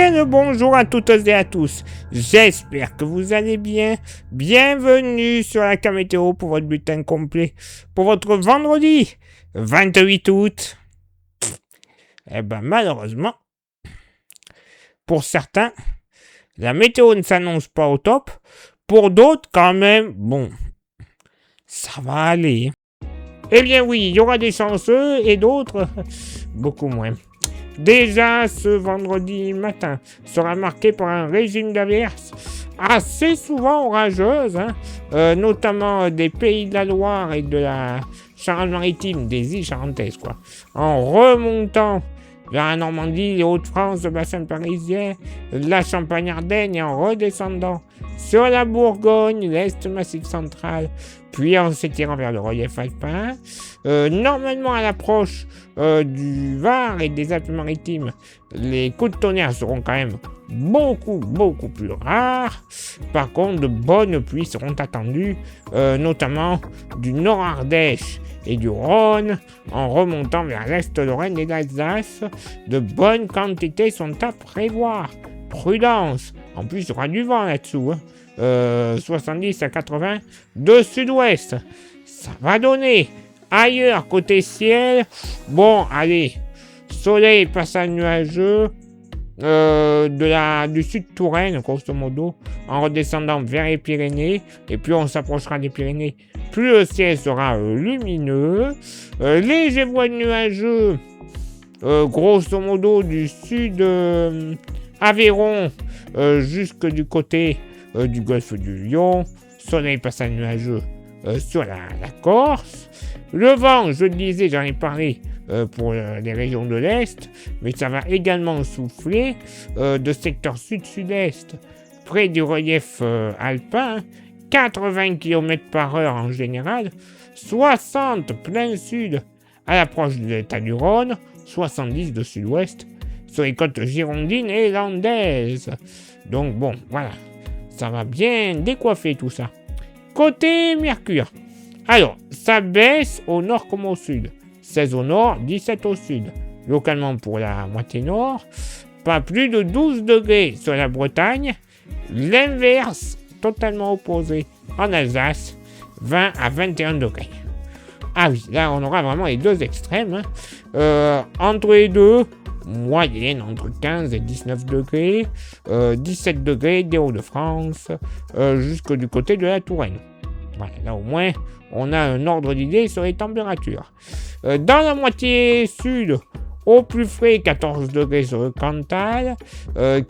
Bien le bonjour à toutes et à tous. J'espère que vous allez bien. Bienvenue sur la cam météo pour votre bulletin complet pour votre vendredi 28 août. Eh ben malheureusement, pour certains, la météo ne s'annonce pas au top. Pour d'autres, quand même, bon, ça va aller. Eh bien oui, il y aura des chanceux et d'autres, beaucoup moins. Déjà, ce vendredi matin sera marqué par un régime d'averses assez souvent orageuses, notamment des Pays de la Loire et de la Charente-Maritime, des îles charentaises, quoi. En remontant vers la Normandie, les Hauts-de-France, le bassin parisien, la Champagne-Ardenne et en redescendant sur la Bourgogne, l'Est Massif central, puis en s'étirant vers le relief alpin. Normalement, à l'approche du Var et des Alpes-Maritimes, les coups de tonnerre seront quand même beaucoup plus rares. Par contre, de bonnes pluies seront attendues, notamment du Nord-Ardèche et du Rhône, en remontant vers l'Est-Lorraine et l'Alsace. De bonnes quantités sont à prévoir. Prudence. En plus, il y aura du vent là-dessous. 70 à 80 de sud-ouest. Ça va donner. Ailleurs, côté ciel, bon, allez, soleil, passage nuageux, du sud Touraine, grosso modo, en redescendant vers les Pyrénées, et plus on s'approchera des Pyrénées, plus le ciel sera lumineux, léger voile nuageux, grosso modo, du sud Aveyron, jusque du côté du golfe du Lion, soleil, passage nuageux sur la Corse. Le vent, je le disais, j'en ai parlé pour les régions de l'Est, mais ça va également souffler de secteur sud-sud-est, près du relief alpin, 80 km/h en général, 60 plein sud à l'approche de l'état du Rhône, 70 de sud-ouest sur les côtes girondines et landaises. Donc bon, voilà, ça va bien décoiffer tout ça. Côté Mercure, alors, ça baisse au nord comme au sud. 16 au nord, 17 au sud. Localement pour la moitié nord, pas plus de 12 degrés sur la Bretagne. L'inverse, totalement opposé en Alsace, 20 à 21 degrés. Ah oui, là on aura vraiment les deux extrêmes. Entre les deux, moyenne entre 15 et 19 degrés. 17 degrés des Hauts-de-France, jusque du côté de la Touraine. Voilà, là au moins, on a un ordre d'idée sur les températures. Dans la moitié sud, au plus frais, 14 degrés sur le Cantal,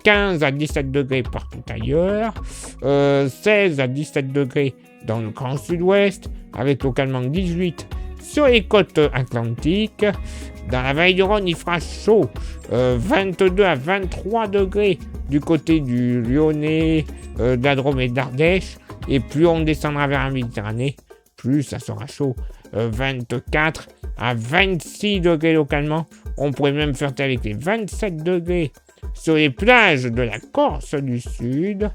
15 à 17 degrés partout ailleurs, 16 à 17 degrés dans le grand sud-ouest, avec localement 18 sur les côtes atlantiques. Dans la vallée du Rhône, il fera chaud, 22 à 23 degrés du côté du Lyonnais, de la Drôme et d'Ardèche. Et plus on descendra vers la Méditerranée, plus ça sera chaud. 24 à 26 degrés localement. On pourrait même faire avec les 27 degrés sur les plages de la Corse du Sud.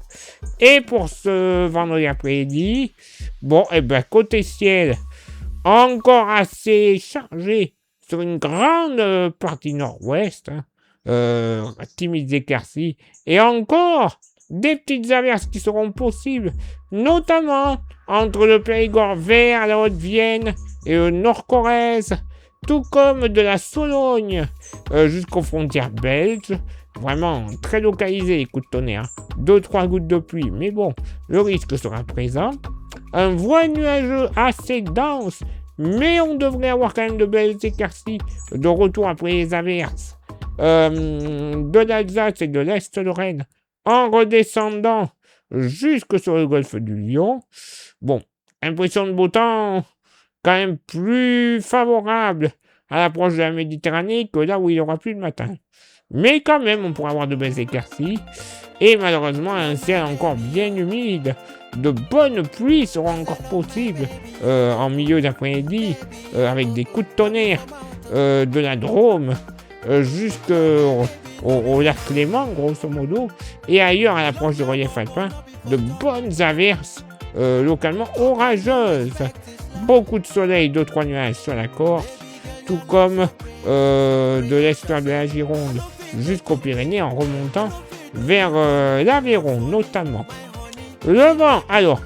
Et pour ce vendredi après-midi, bon, et ben côté ciel, encore assez chargé sur une grande partie nord-ouest. Timides éclaircies. Et encore des petites averses qui seront possibles, notamment entre le Périgord vers la Haute-Vienne et le Nord-Corrèze, tout comme de la Sologne jusqu'aux frontières belges. Vraiment très localisé les coups de tonnerre. 2-3 gouttes de pluie, mais bon, le risque sera présent. Un voile nuageux assez dense, mais on devrait avoir quand même de belles éclaircies de retour après les averses de l'Alsace et de l'Est-Lorraine, en redescendant jusque sur le golfe du Lion. Bon, impression de beau temps quand même plus favorable à l'approche de la Méditerranée que là où il n'y aura plus le matin. Mais quand même, on pourra avoir de belles éclaircies. Et malheureusement, un ciel encore bien humide. De bonnes pluies seront encore possibles en milieu d'après-midi, avec des coups de tonnerre de la Drôme jusqu'au lac Clément, grosso modo, et ailleurs à l'approche du relief alpin, de bonnes averses localement orageuses. Beaucoup de soleil, 2-3 nuages sur la Corse, tout comme de l'estuaire de la Gironde jusqu'aux Pyrénées en remontant vers l'Aveyron notamment. Le vent, alors,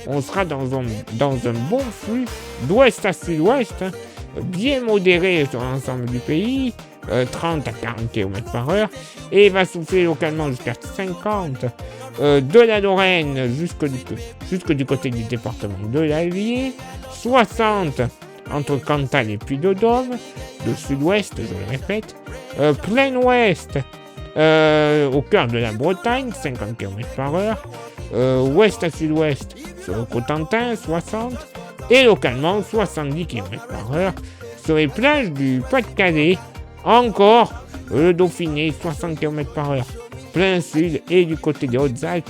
on sera dans un bon flux d'ouest à sud-ouest, bien modéré sur l'ensemble du pays, 30 à 40 km par heure, et va souffler localement jusqu'à 50 de la Lorraine jusque du côté du département de l'Allier, 60 entre Cantal et Puy-de-Dôme, de sud-ouest, je le répète, plein ouest au cœur de la Bretagne, 50 km par heure, ouest à sud-ouest sur le Cotentin, 60, et localement 70 km par heure sur les plages du Pas-de-Calais, encore le Dauphiné, 60 km par heure, plein sud, et du côté des Hautes-Alpes,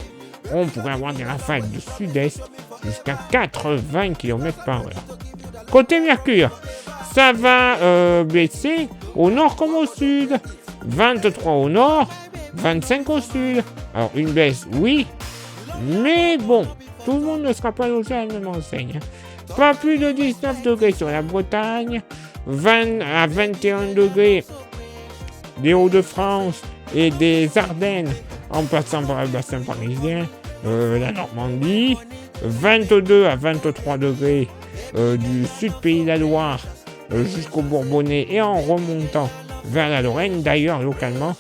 on pourrait avoir des rafales de sud-est jusqu'à 80 km par heure. Côté Mercure, ça va baisser au nord comme au sud, 23 au nord, 25 au sud. Alors une baisse, oui, mais bon, tout le monde ne sera pas logé à la même enseigne. Pas plus de 19 degrés sur la Bretagne, 20 à 21 degrés des Hauts-de-France et des Ardennes, en passant par le bassin parisien, la Normandie, 22 à 23 degrés du sud Pays de la Loire jusqu'au Bourbonnais et en remontant vers la Lorraine. D'ailleurs, localement,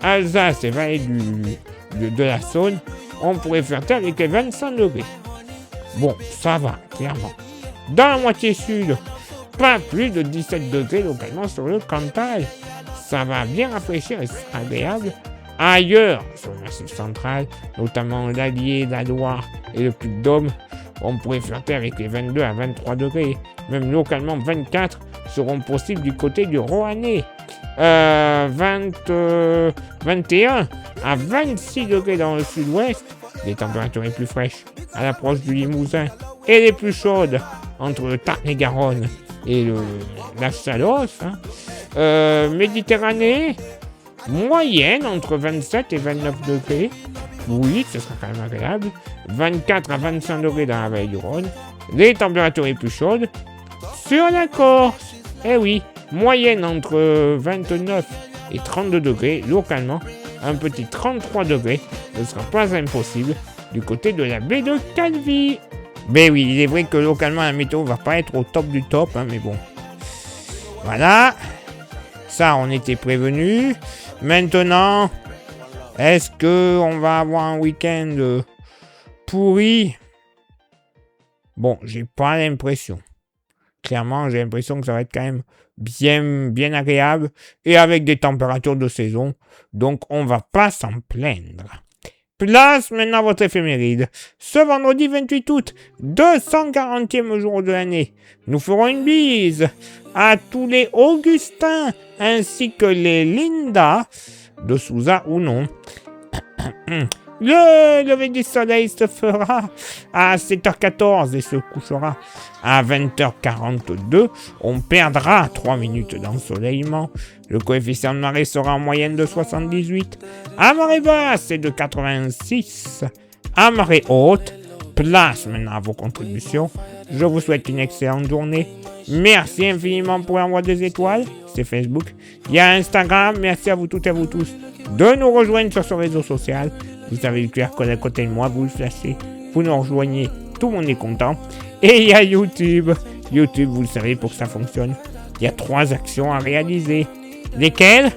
Alsace et vallée de la Saône, on pourrait faire taire avec les 25 degrés. Bon, ça va, clairement. Dans la moitié sud, pas plus de 17 degrés localement sur le Cantal. Ça va bien rafraîchir et c'est agréable. Ailleurs, sur le massif central, notamment l'Allier, la Loire et le Puy-de-Dôme, on pourrait faire taire avec les 22 à 23 degrés. Même localement, 24 seront possibles du côté du Roannais. 21 à 26 degrés dans le sud-ouest. Les températures les plus fraîches à l'approche du Limousin et les plus chaudes entre le Tarn-et-Garonne et la Chalosse. Méditerranée, moyenne entre 27 et 29 degrés. Oui, ce sera quand même agréable. 24 à 25 degrés dans la vallée du Rhône. Les températures les plus chaudes sur la Corse. Eh oui, moyenne entre 29 et 32 degrés. Localement, un petit 33 degrés ne sera pas impossible du côté de la baie de Calvi. Mais oui, il est vrai que localement, la météo va pas être au top du top, mais bon. Voilà. Ça, on était prévenus. Maintenant, est-ce qu'on va avoir un week-end pourri? Bon, j'ai pas l'impression. Clairement, j'ai l'impression que ça va être quand même bien agréable et avec des températures de saison. Donc, on va pas s'en plaindre. Place maintenant votre éphéméride. Ce vendredi 28 août, 240e jour de l'année, nous ferons une bise à tous les Augustins ainsi que les Linda, de Souza ou non. Le lever du soleil se fera à 7h14 et se couchera à 20h42. On perdra 3 minutes d'ensoleillement. Le coefficient de marée sera en moyenne de 78. À marée basse, c'est de 86. À marée haute, place maintenant à vos contributions. Je vous souhaite une excellente journée. Merci infiniment pour l'envoi des étoiles. C'est Facebook. Il y a Instagram. Merci à vous toutes et à vous tous de nous rejoindre sur ce réseau social. Vous avez le QR code à côté de moi, vous le flashez, vous nous rejoignez, tout le monde est content. Et il y a YouTube. YouTube, vous le savez, pour que ça fonctionne, il y a 3 actions à réaliser. Lesquelles?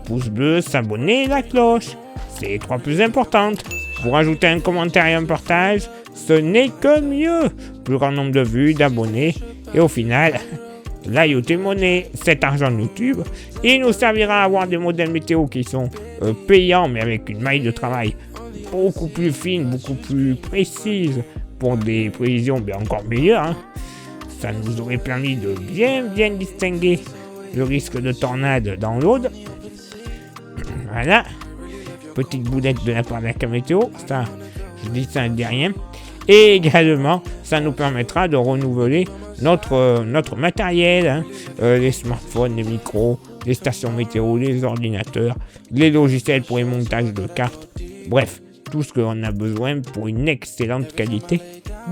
Pouce bleu, s'abonner et la cloche. C'est les 3 plus importantes. Vous rajoutez un commentaire et un partage, ce n'est que mieux. Plus grand nombre de vues, d'abonnés. Et au final, la YouTube monnaie, cet argent de YouTube, il nous servira à avoir des modèles météo qui sont payants, mais avec une maille de travail beaucoup plus fine, beaucoup plus précise, pour des prévisions encore meilleures. Ça nous aurait permis de bien distinguer le risque de tornade dans l'Aude. Voilà. Petite boulette de la part de la météo. Ça, je dis ça, ne dit rien. Et également, ça nous permettra de renouveler notre matériel, les smartphones, les micros, les stations météo, les ordinateurs, les logiciels pour les montages de cartes. Bref, tout ce que l'on a besoin pour une excellente qualité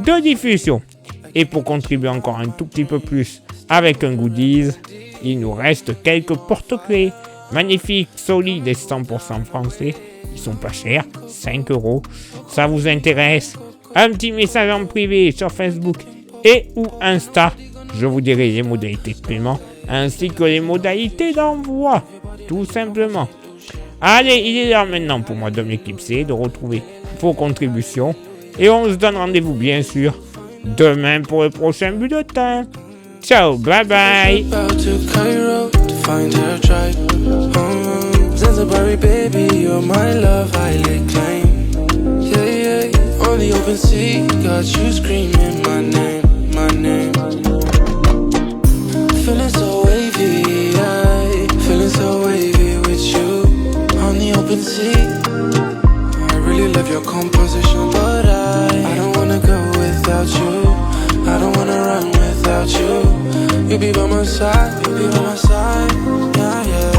de diffusion. Et pour contribuer encore un tout petit peu plus avec un goodies, il nous reste quelques porte-clés magnifiques, solides et 100% français Ils sont pas chers, 5 €. Ça vous intéresse? Un petit message en privé sur Facebook et ou Insta. Je vous dirai les modalités de paiement ainsi que les modalités d'envoi, tout simplement. Allez, il est l'heure maintenant pour moi, Dominique Lipsé, de retrouver vos contributions. Et on se donne rendez-vous, bien sûr, demain pour le prochain bulletin. Ciao, bye bye. Zanzibari baby, you're my love, I lay claim. Yeah, yeah, on the open sea, got you screaming my name. Feeling so wavy, feeling so wavy with you on the open sea. I really love your composition, but I don't wanna go without you. I don't wanna run without you. You be by my side, yeah, yeah.